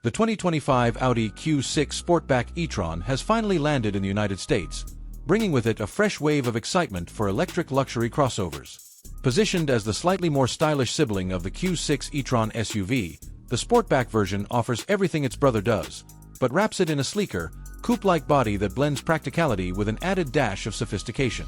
The 2025 Audi Q6 Sportback E-Tron has finally landed in the United States, bringing with it a fresh wave of excitement for electric luxury crossovers. Positioned as the slightly more stylish sibling of the Q6 e-Tron SUV, the Sportback version offers everything its brother does, but wraps it in a sleeker, coupe-like body that blends practicality with an added dash of sophistication.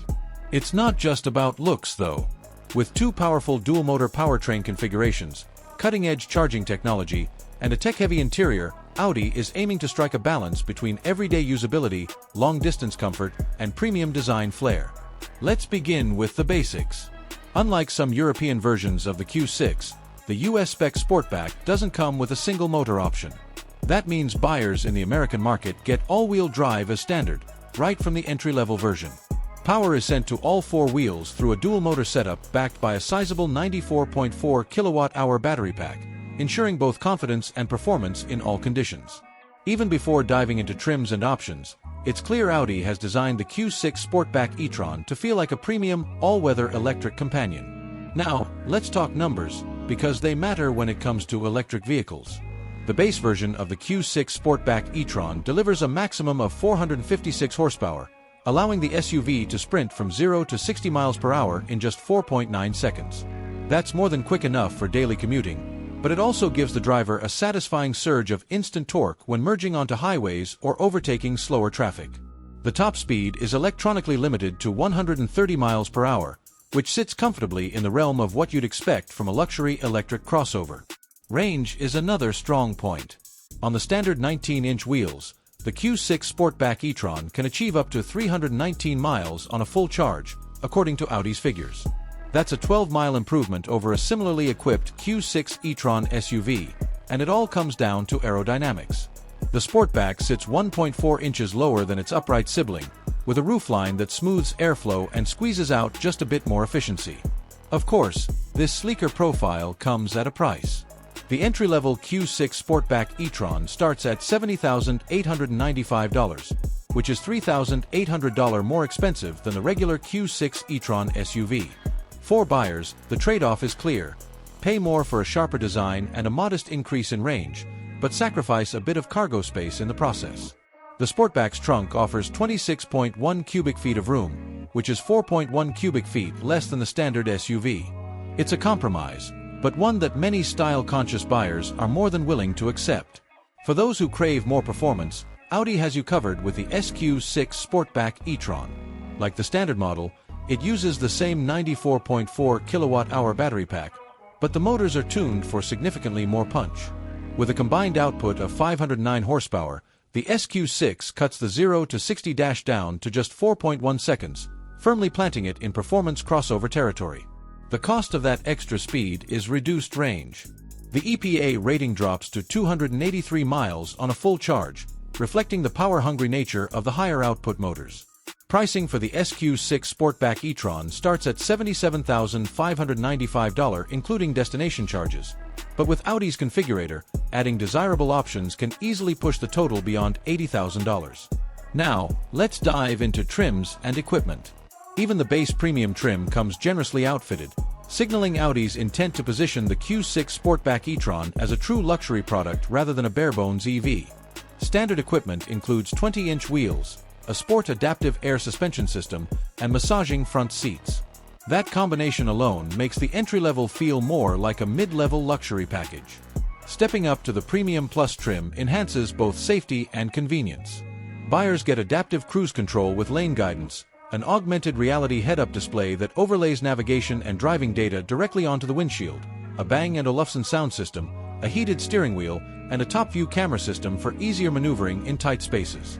It's not just about looks, though. With two powerful dual-motor powertrain configurations, cutting-edge charging technology, and a tech-heavy interior, Audi is aiming to strike a balance between everyday usability, long-distance comfort, and premium design flair. Let's begin with the basics. Unlike some European versions of the Q6, the US spec Sportback doesn't come with a single motor option. That means buyers in the American market get all-wheel drive as standard, right from the entry-level version. Power is sent to all four wheels through a dual-motor setup backed by a sizable 94.4 kilowatt-hour battery pack, ensuring both confidence and performance in all conditions. Even before diving into trims and options, it's clear Audi has designed the Q6 Sportback e-Tron to feel like a premium, all-weather electric companion. Now, let's talk numbers, because they matter when it comes to electric vehicles. The base version of the Q6 Sportback e-Tron delivers a maximum of 456 horsepower, allowing the SUV to sprint from 0 to 60 miles per hour in just 4.9 seconds. That's more than quick enough for daily commuting, but it also gives the driver a satisfying surge of instant torque when merging onto highways or overtaking slower traffic. The top speed is electronically limited to 130 miles per hour, which sits comfortably in the realm of what you'd expect from a luxury electric crossover. Range is another strong point. On the standard 19-inch wheels, the Q6 Sportback e-Tron can achieve up to 319 miles on a full charge, according to Audi's figures. That's a 12-mile improvement over a similarly equipped Q6 e-Tron SUV, and it all comes down to aerodynamics. The Sportback sits 1.4 inches lower than its upright sibling, with a roofline that smooths airflow and squeezes out just a bit more efficiency. Of course, this sleeker profile comes at a price. The entry-level Q6 Sportback e-Tron starts at $70,895, which is $3,800 more expensive than the regular Q6 e-Tron SUV. For buyers, the trade-off is clear. Pay more for a sharper design and a modest increase in range, but sacrifice a bit of cargo space in the process. The Sportback's trunk offers 26.1 cubic feet of room, which is 4.1 cubic feet less than the standard SUV. It's a compromise, but one that many style-conscious buyers are more than willing to accept. For those who crave more performance, Audi has you covered with the SQ6 Sportback e-Tron. Like the standard model, it uses the same 94.4 kilowatt-hour battery pack, but the motors are tuned for significantly more punch. With a combined output of 509 horsepower, the SQ6 cuts the 0 to 60 dash down to just 4.1 seconds, firmly planting it in performance crossover territory. The cost of that extra speed is reduced range. The EPA rating drops to 283 miles on a full charge, reflecting the power-hungry nature of the higher output motors. Pricing for the SQ6 Sportback e-Tron starts at $77,595 including destination charges, but with Audi's configurator, adding desirable options can easily push the total beyond $80,000. Now, let's dive into trims and equipment. Even the base premium trim comes generously outfitted, signaling Audi's intent to position the Q6 Sportback e-Tron as a true luxury product rather than a bare-bones EV. Standard equipment includes 20-inch wheels, a sport adaptive air suspension system, and massaging front seats. That combination alone makes the entry-level feel more like a mid-level luxury package. Stepping up to the Premium Plus trim enhances both safety and convenience. Buyers get adaptive cruise control with lane guidance, an augmented reality head-up display that overlays navigation and driving data directly onto the windshield, a Bang & Olufsen sound system, a heated steering wheel, and a top-view camera system for easier maneuvering in tight spaces.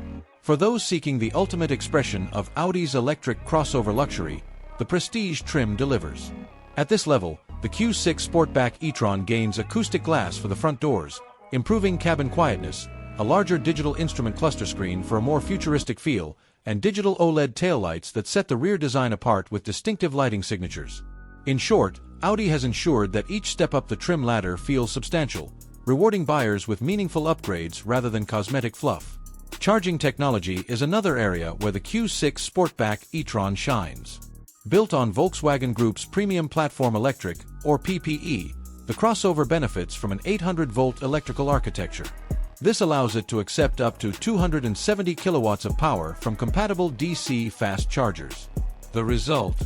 For those seeking the ultimate expression of Audi's electric crossover luxury, the Prestige trim delivers. At this level, the Q6 Sportback e-Tron gains acoustic glass for the front doors, improving cabin quietness, a larger digital instrument cluster screen for a more futuristic feel, and digital OLED taillights that set the rear design apart with distinctive lighting signatures. In short, Audi has ensured that each step up the trim ladder feels substantial, rewarding buyers with meaningful upgrades rather than cosmetic fluff. Charging technology is another area where the Q6 Sportback e-Tron shines. Built on Volkswagen Group's Premium Platform Electric, or PPE, the crossover benefits from an 800-volt electrical architecture. This allows it to accept up to 270 kilowatts of power from compatible DC fast chargers. The result?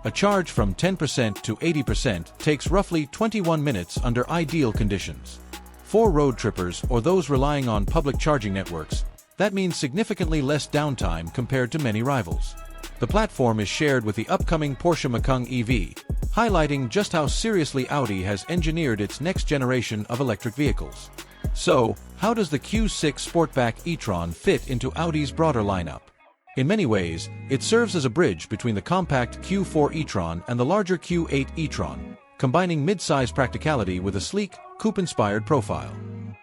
A charge from 10% to 80% takes roughly 21 minutes under ideal conditions. For road trippers or those relying on public charging networks, that means significantly less downtime compared to many rivals. The platform is shared with the upcoming Porsche Macan EV, highlighting just how seriously Audi has engineered its next generation of electric vehicles. So, how does the Q6 Sportback E-Tron fit into Audi's broader lineup? In many ways, it serves as a bridge between the compact Q4 e-tron and the larger Q8 e-tron, combining mid-size practicality with a sleek, coupe-inspired profile.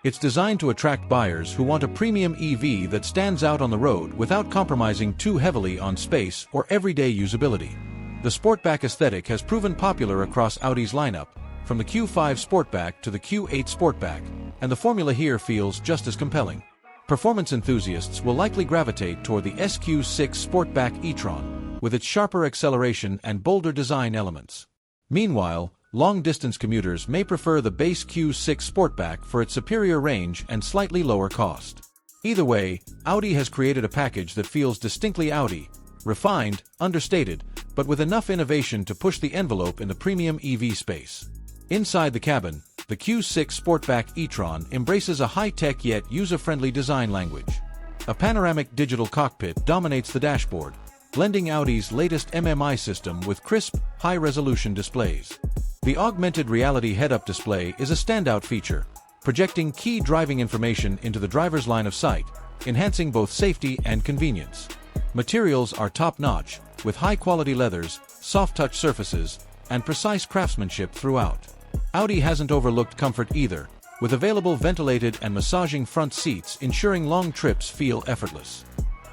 It's designed to attract buyers who want a premium EV that stands out on the road without compromising too heavily on space or everyday usability. The Sportback aesthetic has proven popular across Audi's lineup, from the Q5 Sportback to the Q8 Sportback, and the formula here feels just as compelling. Performance enthusiasts will likely gravitate toward the SQ6 Sportback E-Tron, with its sharper acceleration and bolder design elements. Meanwhile, long-distance commuters may prefer the base Q6 Sportback for its superior range and slightly lower cost. Either way, Audi has created a package that feels distinctly Audi, refined, understated, but with enough innovation to push the envelope in the premium EV space. Inside the cabin, the Q6 Sportback e-tron embraces a high-tech yet user-friendly design language. A panoramic digital cockpit dominates the dashboard, blending Audi's latest MMI system with crisp, high-resolution displays. The augmented reality head-up display is a standout feature, projecting key driving information into the driver's line of sight, enhancing both safety and convenience. Materials are top-notch, with high-quality leathers, soft-touch surfaces, and precise craftsmanship throughout. Audi hasn't overlooked comfort either, with available ventilated and massaging front seats ensuring long trips feel effortless.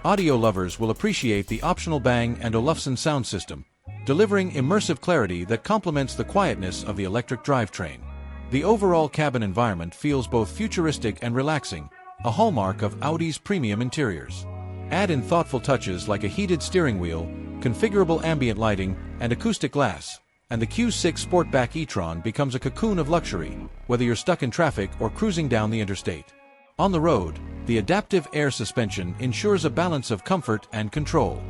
Audio lovers will appreciate the optional Bang & Olufsen sound system, delivering immersive clarity that complements the quietness of the electric drivetrain. The overall cabin environment feels both futuristic and relaxing, a hallmark of Audi's premium interiors. Add in thoughtful touches like a heated steering wheel, configurable ambient lighting, and acoustic glass, and the Q6 Sportback e-tron becomes a cocoon of luxury, whether you're stuck in traffic or cruising down the interstate. On the road, the adaptive air suspension ensures a balance of comfort and control.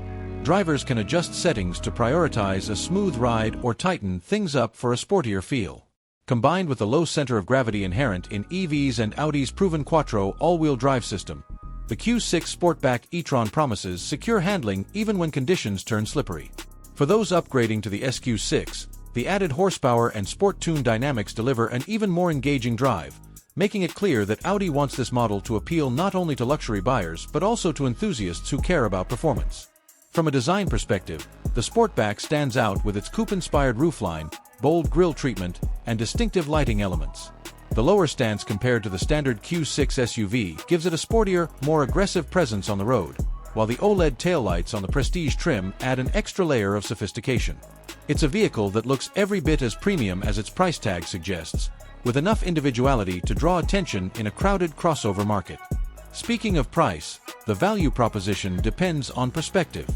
Drivers can adjust settings to prioritize a smooth ride or tighten things up for a sportier feel. Combined with the low center of gravity inherent in EVs and Audi's proven Quattro all-wheel drive system, the Q6 Sportback e-tron promises secure handling even when conditions turn slippery. For those upgrading to the SQ6, the added horsepower and sport-tuned dynamics deliver an even more engaging drive, making it clear that Audi wants this model to appeal not only to luxury buyers but also to enthusiasts who care about performance. From a design perspective, the Sportback stands out with its coupe-inspired roofline, bold grille treatment, and distinctive lighting elements. The lower stance compared to the standard Q6 SUV gives it a sportier, more aggressive presence on the road, while the OLED taillights on the Prestige trim add an extra layer of sophistication. It's a vehicle that looks every bit as premium as its price tag suggests, with enough individuality to draw attention in a crowded crossover market. Speaking of price, the value proposition depends on perspective.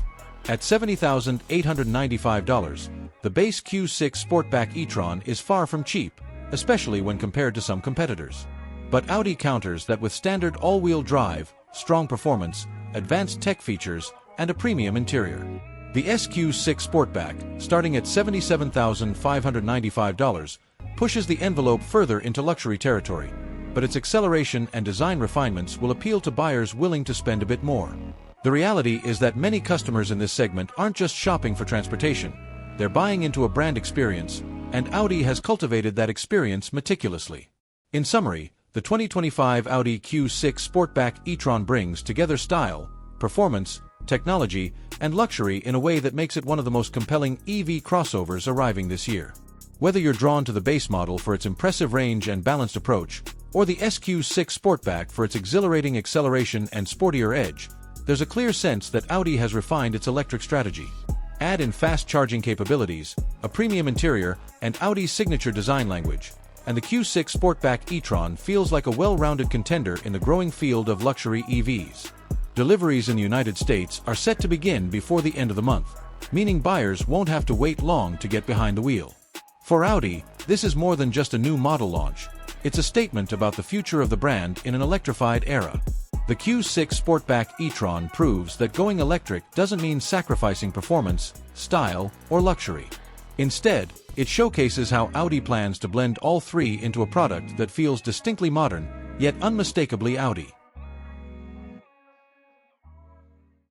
At $70,895, the base Q6 Sportback e-tron is far from cheap, especially when compared to some competitors. But Audi counters that with standard all-wheel drive, strong performance, advanced tech features, and a premium interior. The SQ6 Sportback, starting at $77,595, pushes the envelope further into luxury territory, but its acceleration and design refinements will appeal to buyers willing to spend a bit more. The reality is that many customers in this segment aren't just shopping for transportation, they're buying into a brand experience, and Audi has cultivated that experience meticulously. In summary, the 2025 Audi Q6 Sportback e-tron brings together style, performance, technology, and luxury in a way that makes it one of the most compelling EV crossovers arriving this year. Whether you're drawn to the base model for its impressive range and balanced approach, or the SQ6 Sportback for its exhilarating acceleration and sportier edge, there's a clear sense that Audi has refined its electric strategy. Add in fast charging capabilities, a premium interior, and Audi's signature design language, and the Q6 Sportback e-tron feels like a well-rounded contender in the growing field of luxury EVs. Deliveries in the United States are set to begin before the end of the month, meaning buyers won't have to wait long to get behind the wheel. For Audi, this is more than just a new model launch. It's a statement about the future of the brand in an electrified era. The Q6 Sportback E-Tron proves that going electric doesn't mean sacrificing performance, style, or luxury. Instead, it showcases how Audi plans to blend all three into a product that feels distinctly modern, yet unmistakably Audi.